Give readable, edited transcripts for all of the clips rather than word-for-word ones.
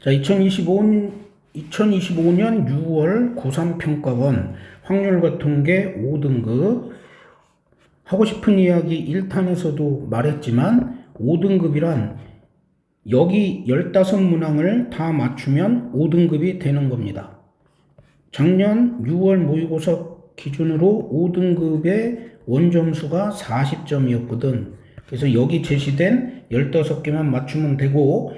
자, 2025년 6월 고3 평가원 확률과 통계 5등급 하고 싶은 이야기 1탄에서도 말했지만 5등급이란 여기 15문항을 다 맞추면 5등급이 되는 겁니다. 작년 6월 모의고사 기준으로 5등급의 원점수가 40점이었거든. 그래서 여기 제시된 15개만 맞추면 되고,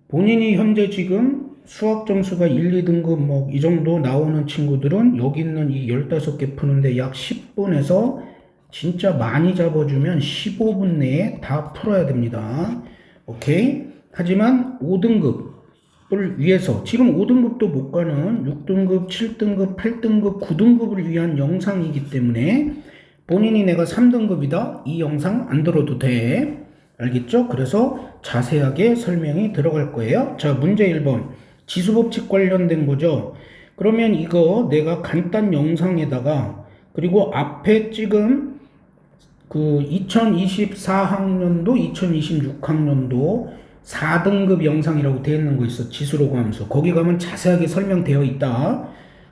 본인이 현재 지금 수학 점수가 1, 2등급 뭐 이 정도 나오는 친구들은 여기 있는 이 15개 푸는데 약 10분에서 진짜 많이 잡아주면 15분 내에 다 풀어야 됩니다. 오케이? 하지만 5등급을 위해서 지금 5등급도 못 가는 6등급, 7등급, 8등급, 9등급을 위한 영상이기 때문에 본인이 내가 3등급이다 이 영상 안 들어도 돼. 알겠죠? 그래서 자세하게 설명이 들어갈 거예요. 자, 문제 1번. 지수법칙 관련된 거죠. 그러면 이거 내가 간단 영상에다가 그리고 앞에 찍은 그 2024학년도, 2026학년도 4등급 영상이라고 되어 있는 거 있어. 지수로그 함수. 거기 가면 자세하게 설명되어 있다.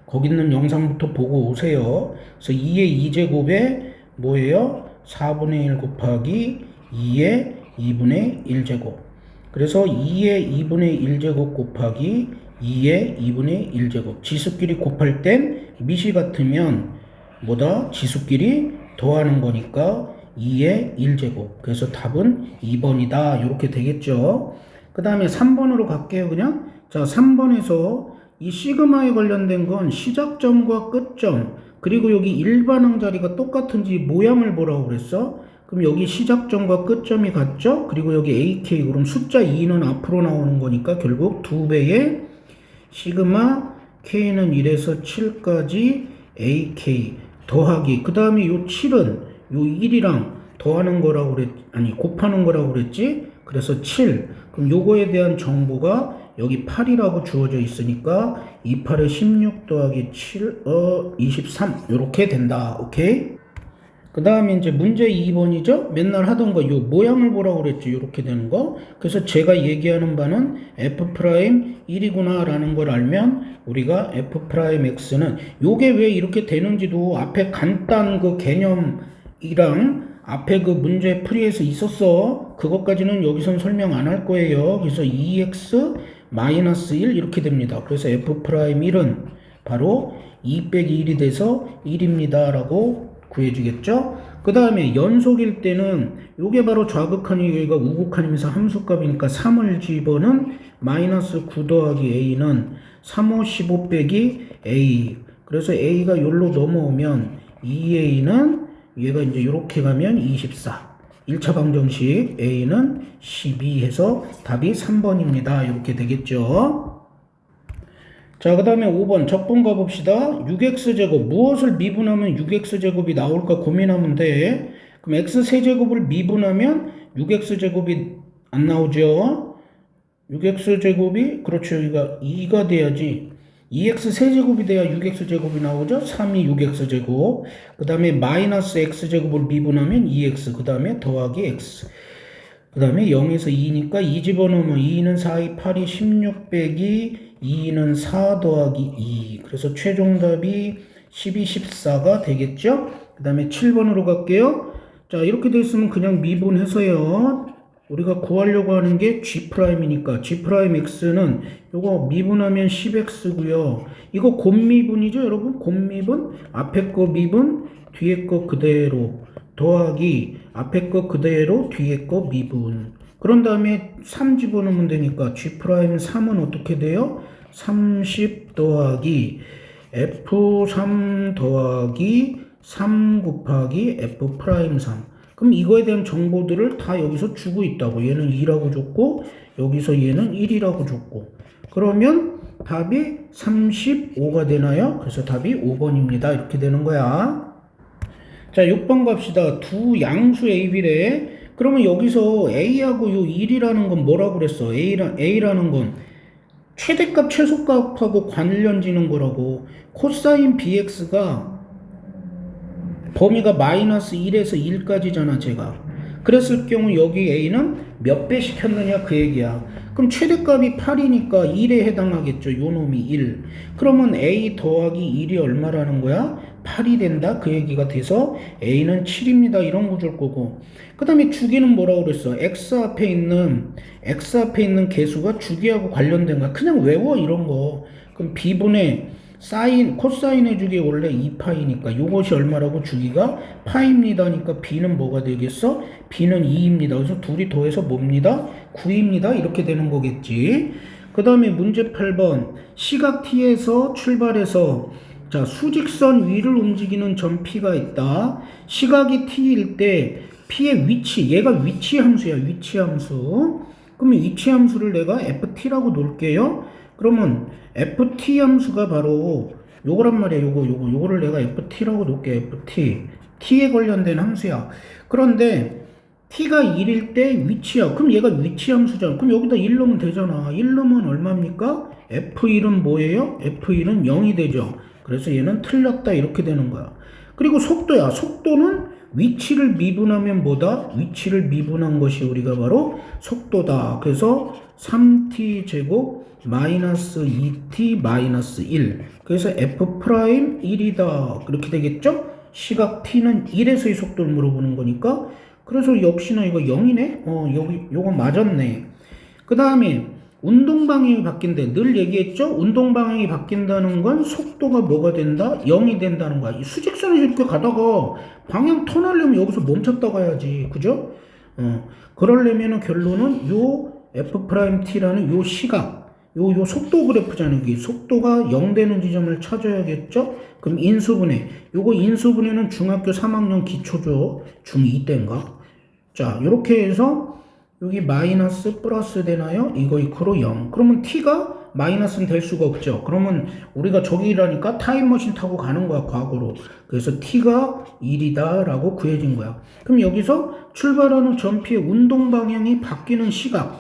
거기 있는 영상부터 보고 오세요. 그래서 2의 2제곱에 뭐예요? 4분의 1 곱하기 2의 2분의 1제곱. 그래서 2의 2분의 1제곱 곱하기 2의 2분의 1제곱. 지수끼리 곱할 땐 미시 같으면 뭐다? 지수끼리 더하는 거니까 2의 1제곱. 그래서 답은 2번이다. 이렇게 되겠죠. 그 다음에 3번으로 갈게요. 그냥. 자, 3번에서 이 시그마에 관련된 건 시작점과 끝점, 그리고 여기 일반항 자리가 똑같은지 모양을 보라고 그랬어. 그럼 여기 시작점과 끝점이 같죠? 그리고 여기 AK, 그럼 숫자 2는 앞으로 나오는 거니까 결국 2배의 시그마 K는 1에서 7까지 AK 더하기, 그 다음에 요 7은 요 1이랑 더하는 거라고 곱하는 거라고 그랬지? 그래서 7. 그럼 요거에 대한 정보가 여기 8이라고 주어져 있으니까 2, 8에 16 더하기 7, 23. 요렇게 된다. 오케이? 그 다음에 이제 문제 2번이죠? 맨날 하던 거, 요 모양을 보라고 그랬죠? 요렇게 되는 거. 그래서 제가 얘기하는 바는 F'1이구나 라는 걸 알면 우리가 F'X는 요게 왜 이렇게 되는지도 앞에 간단 그 개념이랑 앞에 그 문제 풀이에서 있었어. 그것까지는 여기선 설명 안 할 거예요. 그래서 2x-1 이렇게 됩니다. 그래서 F'1은 바로 2 빼기 1이 돼서 1입니다 라고 구해주겠죠? 그 다음에 연속일 때는 요게 바로 좌극한이 여기가 우극한이면서 함수값이니까 3을 집어는 마이너스 9 더하기 a는 3, 5, 15 빼기 a. 그래서 a가 여기로 넘어오면 2a는 얘가 이제 이렇게 가면 24. 1차 방정식 a는 12 해서 답이 3번입니다. 이렇게 되겠죠? 자, 그 다음에 5번 적분 가봅시다. 6x제곱 무엇을 미분하면 6x제곱이 나올까 고민하면 돼. 그럼 x세제곱을 미분하면 6x제곱이 안 나오죠. 6x제곱이 그렇죠. 여기가 2가 돼야지. 2x세제곱이 돼야 6x제곱이 나오죠. 3이 6x제곱. 그 다음에 마이너스 x제곱을 미분하면 2x. 그 다음에 더하기 x. 그 다음에 0에서 2니까 2 집어넣으면 2는 4, 2, 8이 16 빼기 2는 4 더하기 2. 그래서 최종답이 12, 14가 되겠죠? 그 다음에 7번으로 갈게요. 자, 이렇게 됐으면 그냥 미분해서요. 우리가 구하려고 하는 게 G'이니까 G'X는 요거 미분하면 10X고요. 이거 곱미분이죠, 여러분? 곱미분. 앞에 거 미분, 뒤에 거 그대로. 더하기 앞에 거 그대로 뒤에 거 미분. 그런 다음에 3 집어넣으면 되니까 G'3은 어떻게 돼요? 30 더하기 F3 더하기 3 곱하기 F'3. 그럼 이거에 대한 정보들을 다 여기서 주고 있다고. 얘는 2라고 줬고 여기서 얘는 1이라고 줬고. 그러면 답이 35가 되나요? 그래서 답이 5번입니다. 이렇게 되는 거야. 자, 6번 갑시다. 두 양수 A, B래. 그러면 여기서 A하고 요 1이라는 건 뭐라고 그랬어? A라는 건 최대값, 최소값하고 관련 지는 거라고. 코사인 BX가 범위가 마이너스 1에서 1까지잖아, 제가. 그랬을 경우 여기 A는 몇 배 시켰느냐 그 얘기야. 그럼 최대값이 8이니까 1에 해당하겠죠. 요 놈이 1. 그러면 a 더하기 1이 얼마라는 거야? 8이 된다. 그 얘기가 돼서 a는 7입니다. 이런 구조일 거고. 그 다음에 주기는 뭐라고 그랬어? x 앞에 있는 개수가 주기하고 관련된 거야. 그냥 외워 이런 거. 그럼 b분의 코사인의 주기 원래 2파이니까 요것이 얼마라고 주기가 파입니다니까 b는 뭐가 되겠어? b는 2입니다. 그래서 둘이 더해서 뭡니다? 9입니다. 이렇게 되는 거겠지. 그 다음에 문제 8번 시각 t에서 출발해서 자 수직선 위를 움직이는 점 p가 있다. 시각이 t일 때 p의 위치, 얘가 위치 함수야. 위치 함수. 그러면 위치 함수를 내가 ft라고 놓을게요. 그러면 ft 함수가 바로 요거란 말이야. 요거를 내가 ft라고 놓을게. ft. t에 관련된 함수야. 그런데 t가 1일 때 위치야. 그럼 얘가 위치 함수잖아. 그럼 여기다 1 넣으면 되잖아. 1 넣으면 얼마입니까? f1은 뭐예요? f1은 0이 되죠. 그래서 얘는 틀렸다. 이렇게 되는 거야. 그리고 속도야. 속도는 위치를 미분하면 뭐다? 위치를 미분한 것이 우리가 바로 속도다. 그래서 3t 제곱 마이너스 2t 마이너스 1. 그래서 f 프라임 1이다. 그렇게 되겠죠? 시각 t는 1에서의 속도를 물어보는 거니까. 그래서 역시나 이거 0이네? 요거 맞았네. 그 다음에 운동 방향이 바뀐대. 늘 얘기했죠? 운동 방향이 바뀐다는 건 속도가 뭐가 된다? 0이 된다는 거야. 이 수직선을 이렇게 가다가 방향 턴하려면 여기서 멈췄다 가야지. 그죠? 그러려면 결론은 요 f't라는 요 시각, 요 속도 그래프잖아요. 여기 속도가 0 되는 지점을 찾아야겠죠? 그럼 인수분해. 요거 인수분해는 중학교 3학년 기초죠. 중2 때인가? 자, 요렇게 해서 여기 마이너스 플러스 되나요? 이거 이크로 0. 그러면 t가 마이너스는 될 수가 없죠. 그러면 우리가 저기라니까 타임머신 타고 가는 거야, 과거로. 그래서 t가 1이다 라고 구해진 거야. 그럼 여기서 출발하는 점피의 운동 방향이 바뀌는 시각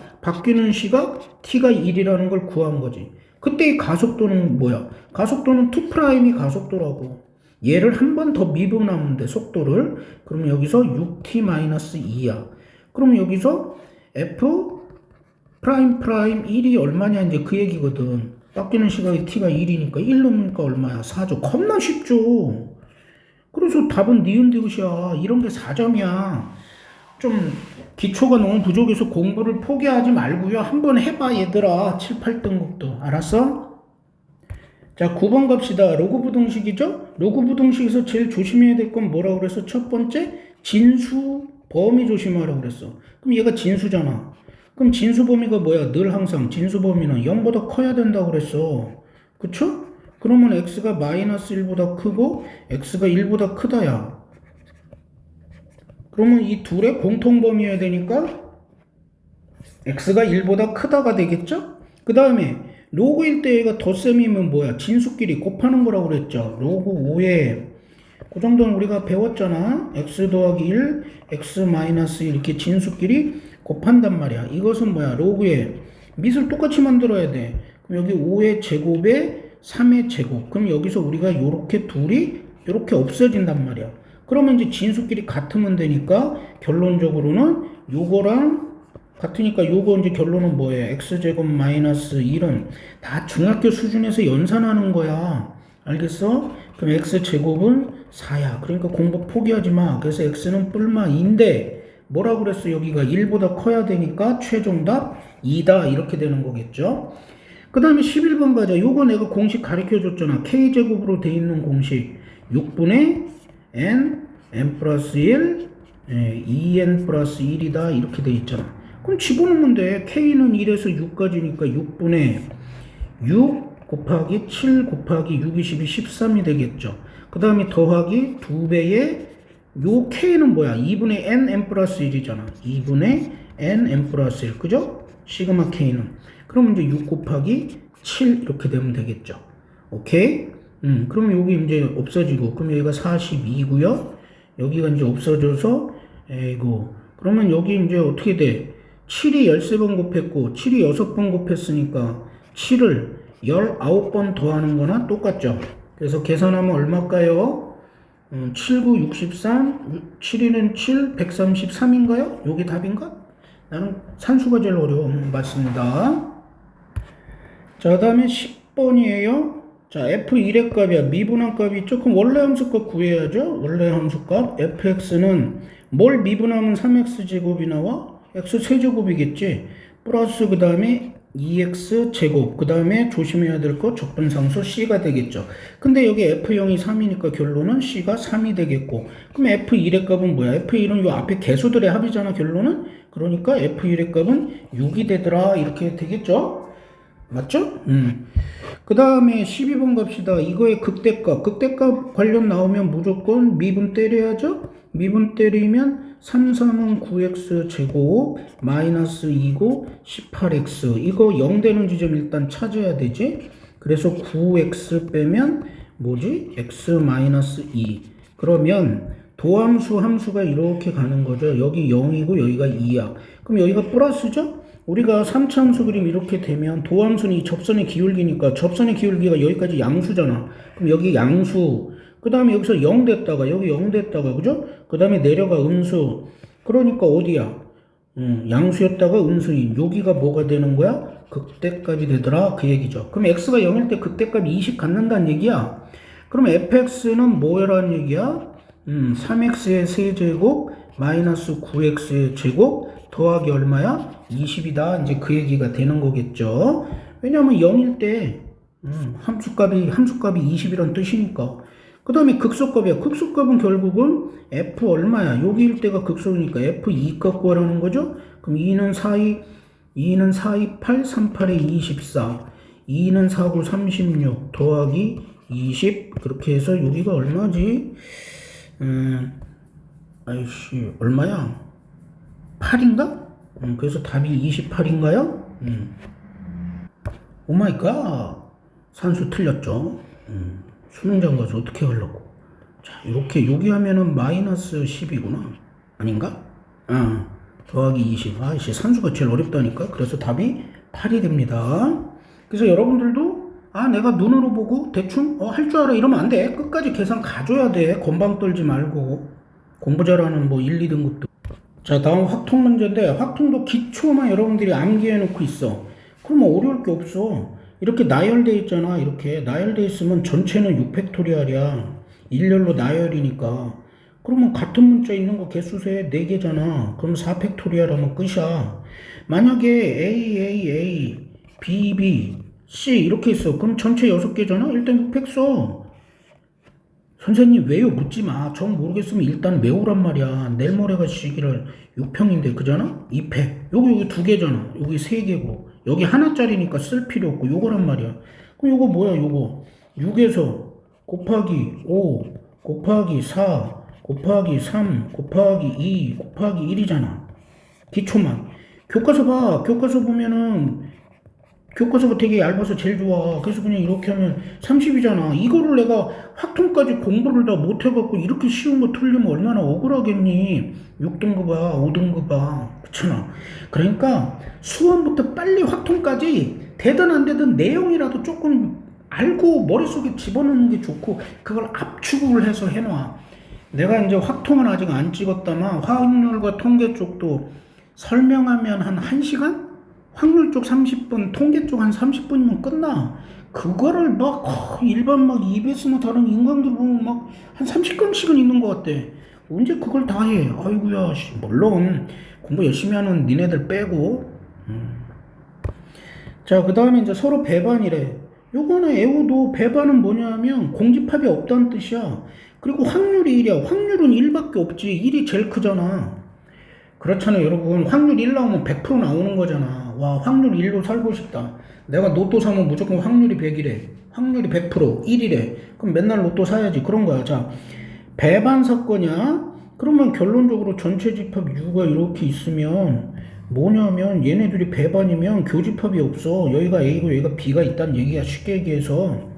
t가 1이라는 걸 구한 거지. 그때 이 가속도는 뭐야? 가속도는 2'이 가속도라고. 얘를 한 번 더 미분하면 돼, 속도를. 그러면 여기서 6t-2야. 그럼 여기서 f 프라임 1이 얼마냐 이제 그 얘기거든. 바뀌는 시각이 t가 1이니까 1 넣으니까 얼마야? 4죠. 겁나 쉽죠. 그래서 답은 니은디귿이야. 이런 게 4점이야. 좀 기초가 너무 부족해서 공부를 포기하지 말고요. 한번 해봐 얘들아. 7, 8등급도. 알았어? 자 9번 갑시다. 로그 부등식이죠? 로그 부등식에서 제일 조심해야 될 건 뭐라고 그랬어? 첫 번째 진수 범위 조심하라고 그랬어. 그럼 얘가 진수잖아. 그럼 진수 범위가 뭐야? 늘 항상 진수 범위는 0보다 커야 된다고 그랬어. 그쵸? 그러면 x가 마이너스 1보다 크고 x가 1보다 크다야. 그러면 이 둘의 공통 범위여야 되니까 x가 1보다 크다가 되겠죠? 그 다음에 로그일 때 얘가 덧셈이면 뭐야? 진수끼리 곱하는 거라고 그랬죠. 로그 5에 그 정도는 우리가 배웠잖아. x 더하기 1, x 마이너스 1 이렇게 진수끼리 곱한단 말이야. 이것은 뭐야? 로그에 밑을 똑같이 만들어야 돼. 그럼 여기 5의 제곱에 3의 제곱. 그럼 여기서 우리가 요렇게 둘이 요렇게 없어진단 말이야. 그러면 이제 진수끼리 같으면 되니까 결론적으로는 요거랑 같으니까 요거 이제 결론은 뭐예요? x제곱 마이너스 1은 다 중학교 수준에서 연산하는 거야. 알겠어? 그럼 x제곱은 4야. 그러니까 공부 포기하지 마. 그래서 x는 뿔마 2인데 뭐라고 그랬어? 여기가 1보다 커야 되니까 최종답 2다. 이렇게 되는 거겠죠? 그 다음에 11번 가자. 요거 내가 공식 가르쳐 줬잖아. k제곱으로 돼 있는 공식 6분의 n 플러스 1 2n 플러스 1이다. 이렇게 돼 있잖아. 그럼 집어넣으면 돼. k는 1에서 6까지니까 6분의 6 곱하기 7 곱하기 6, 20이 13이 되겠죠. 그 다음에 더하기 2배의 요 k는 뭐야? 2분의 n 플러스 1이잖아. 2분의 n 플러스 1. 그죠? 시그마 k는. 그러면 이제 6 곱하기 7 이렇게 되면 되겠죠. 오케이? 그럼 여기 이제 없어지고, 그럼 여기가 42고요. 여기가 이제 없어져서, 에이고. 그러면 여기 이제 어떻게 돼? 7이 13번 곱했고, 7이 6번 곱했으니까, 7을 19번 더하는 거나 똑같죠. 그래서 계산하면 얼마일까요? 7, 9, 63, 7, 1은 7, 133인가요? 요게 답인가? 나는 산수가 제일 어려워. 맞습니다. 자, 그 다음에 10번이에요. 자, f1의 값이야. 미분한 값이 조금 원래 함수값 구해야죠. 원래 함수값. fx는 뭘 미분하면 3x제곱이 나와? x세제곱이겠지. 플러스 그 다음에 2x제곱. 그 다음에 조심해야 될 거 적분상수 c가 되겠죠. 근데 여기 f0이 3이니까 결론은 c가 3이 되겠고. 그럼 f1의 값은 뭐야? f1은 요 앞에 개수들의 합이잖아, 결론은. 그러니까 f1의 값은 6이 되더라. 이렇게 되겠죠. 맞죠? 그 다음에 12번 갑시다. 이거의 극대값. 극대값 관련 나오면 무조건 미분 때려야죠? 미분 때리면 3, 3은 9x 제곱 마이너스 2고 18x. 이거 0 되는 지점 일단 찾아야 되지? 그래서 9x 빼면 뭐지? x 마이너스 2. 그러면 도함수 함수가 이렇게 가는 거죠. 여기 0이고 여기가 2야. 그럼 여기가 플러스죠? 우리가 3차 함수 그림 이렇게 되면 도함수는 이 접선의 기울기니까 접선의 기울기가 여기까지 양수잖아. 그럼 여기 양수. 그 다음에 여기서 0 됐다가 여기 0 됐다가 그죠? 그 다음에 내려가 음수. 그러니까 어디야? 양수였다가 음수인. 여기가 뭐가 되는 거야? 극대값이 되더라. 그 얘기죠. 그럼 x가 0일 때 극대값이 20 갖는다는 얘기야. 그럼 fx는 뭐라는 얘기야? 3x의 세제곱 마이너스 9x의 제곱 더하기 얼마야? 20이다. 이제 그 얘기가 되는 거겠죠. 왜냐면 0일 때 함수값이 20이란 뜻이니까. 그 다음에 극소값이야. 극소값은 결국은 f 얼마야? 여기일 때가 극소니까 f2 값 구하라는 거죠. 그럼 2는 4, 2, 8, 3, 8에 24. 2는 4, 9, 36 더하기 20. 그렇게 해서 여기가 얼마지? 아이씨, 얼마야? 8인가? 그래서 답이 28인가요? 오마이갓. 산수 틀렸죠. 수능장 가서 어떻게 하려고. 자, 이렇게 여기 하면은 마이너스 10이구나. 아닌가? 더하기 20. 아이씨, 산수가 제일 어렵다니까. 그래서 답이 8이 됩니다. 그래서 여러분들도 내가 눈으로 보고 대충 할 줄 알아 이러면 안 돼. 끝까지 계산 가줘야 돼. 건방 떨지 말고. 공부 잘하는 뭐 1, 2등급도. 자, 다음 확통 문제인데 확통도 기초만 여러분들이 암기해 놓고 있어. 그러면 어려울 게 없어. 이렇게 나열돼 있잖아. 이렇게 나열돼 있으면 전체는 6팩토리알이야. 일렬로 나열이니까. 그러면 같은 문자 있는 거 개수세 4개잖아. 그럼 4팩토리알 하면 끝이야. 만약에 A, B, B, C 이렇게 있어. 그럼 전체 6개잖아. 일단 6팩 써. 선생님 왜요? 묻지 마. 정 모르겠으면 일단 외우란 말이야. 내일 모레가 시기를 6평인데 그잖아? 2팩. 여기 2개잖아. 여기 3개고. 여기 하나짜리니까 쓸 필요 없고 요거란 말이야. 그럼 요거 뭐야 요거? 6에서 곱하기 5 곱하기 4 곱하기 3 곱하기 2 곱하기 1이잖아. 기초만. 교과서 봐. 교과서 보면은 교과서가 되게 얇아서 제일 좋아. 그래서 그냥 이렇게 하면 30이잖아. 이거를 내가 확통까지 공부를 다 못해갖고 이렇게 쉬운 거 틀리면 얼마나 억울하겠니? 6등급아, 5등급아. 그렇잖아. 그러니까 수원부터 빨리 확통까지 되든 안 되든 내용이라도 조금 알고 머릿속에 집어넣는 게 좋고 그걸 압축을 해서 해놔. 내가 이제 확통은 아직 안 찍었다만 확률과 통계 쪽도 설명하면 한 1시간? 확률 쪽 30분, 통계 쪽 한 30분이면 끝나. 그거를 막 일반 막 EBS나 다른 인강들 보면 막 한 30건씩은 있는 것 같대. 언제 그걸 다 해? 아이고야, 물론 공부 열심히 하는 니네들 빼고. 자, 그 다음에 이제 서로 배반이래. 요거는 애호도 배반은 뭐냐면 공집합이 없다는 뜻이야. 그리고 확률이 1이야. 확률은 1밖에 없지. 1이 제일 크잖아. 그렇잖아요, 여러분. 확률 1 나오면 100% 나오는 거잖아. 와, 확률 1로 살고 싶다. 내가 로또 사면 무조건 확률이 100이래. 확률이 100%, 1이래. 그럼 맨날 로또 사야지. 그런 거야. 자, 배반 사건이야? 그러면 결론적으로 전체 집합 U가 이렇게 있으면 뭐냐면 얘네들이 배반이면 교집합이 없어. 여기가 A고 여기가 B가 있다는 얘기야. 쉽게 얘기해서.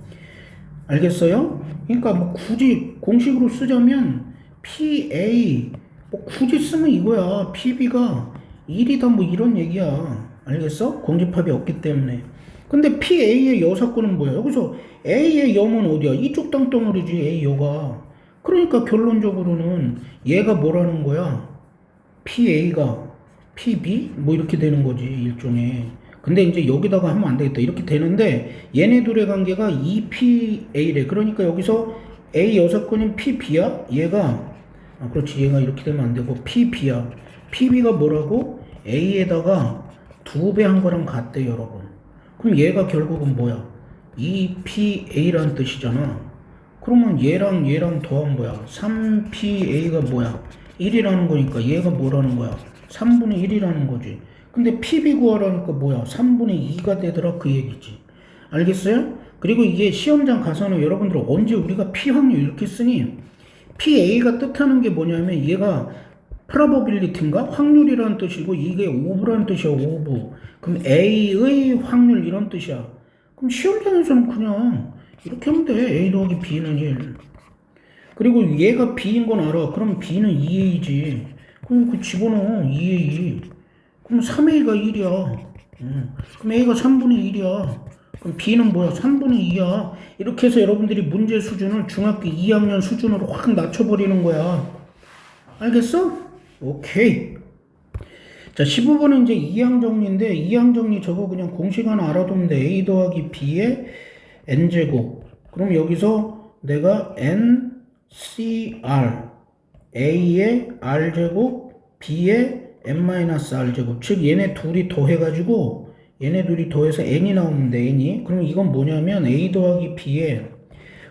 알겠어요? 그러니까 뭐 굳이 공식으로 쓰자면 PA 뭐 굳이 쓰면 이거야. PB가 1이다 뭐 이런 얘기야. 알겠어? 공집합이 없기 때문에. 근데 PA의 여사건은 뭐야? 여기서 A의 여는 어디야? 이쪽 땅덩어리지 A 여가. 그러니까 결론적으로는 얘가 뭐라는 거야? PA가 PB 뭐 이렇게 되는 거지 일종의. 근데 이제 여기다가 하면 안 되겠다. 이렇게 되는데 얘네 둘의 관계가 EPA래. 그러니까 여기서 A 여사건인 PB야. 얘가 그렇지, 얘가 이렇게 되면 안 되고 PB야. PB가 뭐라고? A에다가 2배 한 거랑 같대 여러분. 그럼 얘가 결국은 뭐야? EPA라는 뜻이잖아. 그러면 얘랑 얘랑 더하면 뭐야? 3PA가 뭐야? 1이라는 거니까 얘가 뭐라는 거야? 3분의 1이라는 거지. 근데 PB 구하라니까 뭐야? 3분의 2가 되더라 그 얘기지. 알겠어요? 그리고 이게 시험장 가서는 여러분들 언제 우리가 P 확률 이렇게 쓰니 PA가 뜻하는 게 뭐냐면 얘가 probability인가? 확률이라는 뜻이고 이게 오브라는 뜻이야. 오브. 그럼 A의 확률 이런 뜻이야. 그럼 시험장에서는 그냥 이렇게 하면 돼. A 더하기 B는 1. 그리고 얘가 B인 건 알아. 그럼 B는 2A지. 그럼 그 집어넣어. 2A. 그럼 3A가 1이야. 그럼 A가 3분의 1이야. 그럼 B는 뭐야? 3분의 2야. 이렇게 해서 여러분들이 문제 수준을 중학교 2학년 수준으로 확 낮춰버리는 거야. 알겠어? 오케이. 자, 15번은 이제 이항 정리인데, 이항 정리 저거 그냥 공식 하나 알아두면 돼. A 더하기 B의 N제곱. 그럼 여기서 내가 NCR, A의 R제곱, B의 N-R제곱. 즉, 얘네 둘이 더해가지고, 얘네 둘이 더해서 N이 나오는데, N이. 그럼 이건 뭐냐면, A 더하기 B의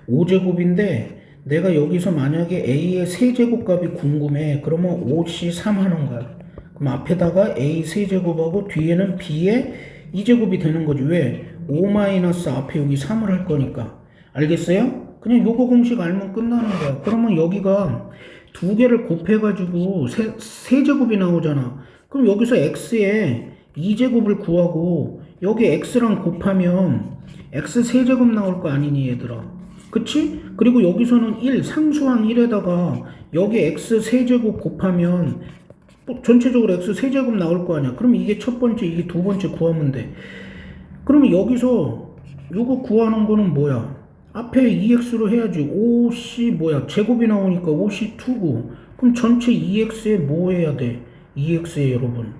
5제곱인데, 내가 여기서 만약에 A의 세제곱값이 궁금해. 그러면 5C3 하는 거야. 그럼 앞에다가 A 세제곱하고 뒤에는 B의 2제곱이 되는 거지. 왜? 5 마이너스 앞에 여기 3을 할 거니까. 알겠어요? 그냥 요거 공식 알면 끝나는 거야. 그러면 여기가 두 개를 곱해가지고 세제곱이 나오잖아. 그럼 여기서 X에 2제곱을 구하고 여기 X랑 곱하면 X 세제곱 나올 거 아니니 얘들아. 그치? 그리고 여기서는 1, 상수항 1에다가 여기 X 세제곱 곱하면 전체적으로 X 세제곱 나올 거 아니야. 그럼 이게 첫 번째, 이게 두 번째 구하면 돼. 그러면 여기서 요거 구하는 거는 뭐야? 앞에 2x로 해야지. 5c 뭐야? 제곱이 나오니까 5c2고. 그럼 전체 2x에 뭐 해야 돼? 2x에 여러분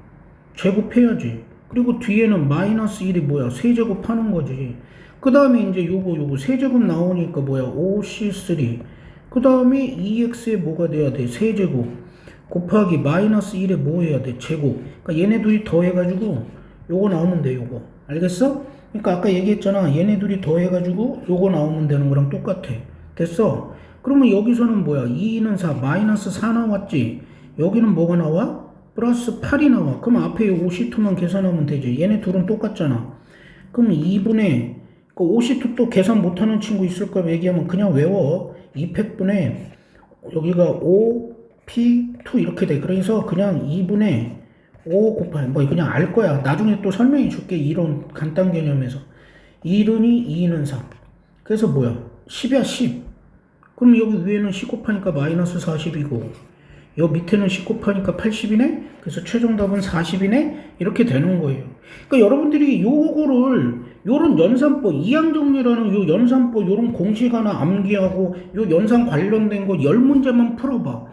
제곱해야지. 그리고 뒤에는 마이너스 1이 뭐야? 세제곱 하는 거지. 그 다음에 이제 요거 세제곱 나오니까 뭐야? 5c3. 그 다음에 2x에 뭐가 돼야 돼? 세제곱. 곱하기 마이너스 1에 뭐 해야 돼? 제곱. 그러니까 얘네 둘이 더해가지고 요거 나오면 돼. 요거. 알겠어? 그러니까 아까 얘기했잖아. 얘네 둘이 더해가지고 요거 나오면 되는 거랑 똑같아. 됐어? 그러면 여기서는 뭐야? 2는 4, 마이너스 4 나왔지? 여기는 뭐가 나와? 플러스 8이 나와. 그럼 앞에 5C2만 계산하면 되지. 얘네 둘은 똑같잖아. 그럼 2분의 그 5C2 또 계산 못하는 친구 있을까 얘기하면 그냥 외워. 2팩분의 여기가 5P2 이렇게 돼. 그래서 그냥 2분의 5 곱하기 뭐 그냥 알 거야. 나중에 또 설명해 줄게. 이론 간단 개념에서 1은이 2는 3. 그래서 뭐야? 10이야 10. 그럼 여기 위에는 10 곱하니까 마이너스 40이고 여기 밑에는 10 곱하니까 80이네? 그래서 최종답은 40이네? 이렇게 되는 거예요. 그러니까 여러분들이 요거를 요런 연산법, 이항정리라는 요 연산법 요런 공식 하나 암기하고 요 연산 관련된 거 10문제만 풀어봐.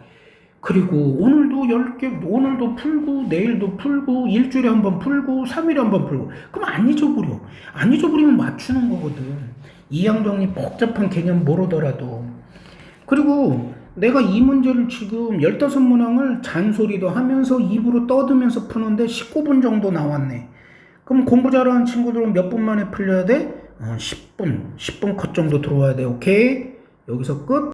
그리고 오늘도 10개, 오늘도 풀고 내일도 풀고 일주일에 한 번 풀고 3일에 한 번 풀고 그럼 안 잊어버려. 안 잊어버리면 맞추는 거거든. 이항정리 복잡한 개념 모르더라도. 그리고 내가 이 문제를 지금 15문항을 잔소리도 하면서 입으로 떠들면서 푸는데 19분 정도 나왔네. 그럼 공부 잘하는 친구들은 몇 분 만에 풀려야 돼? 10분 컷 정도 들어와야 돼. 오케이? 여기서 끝.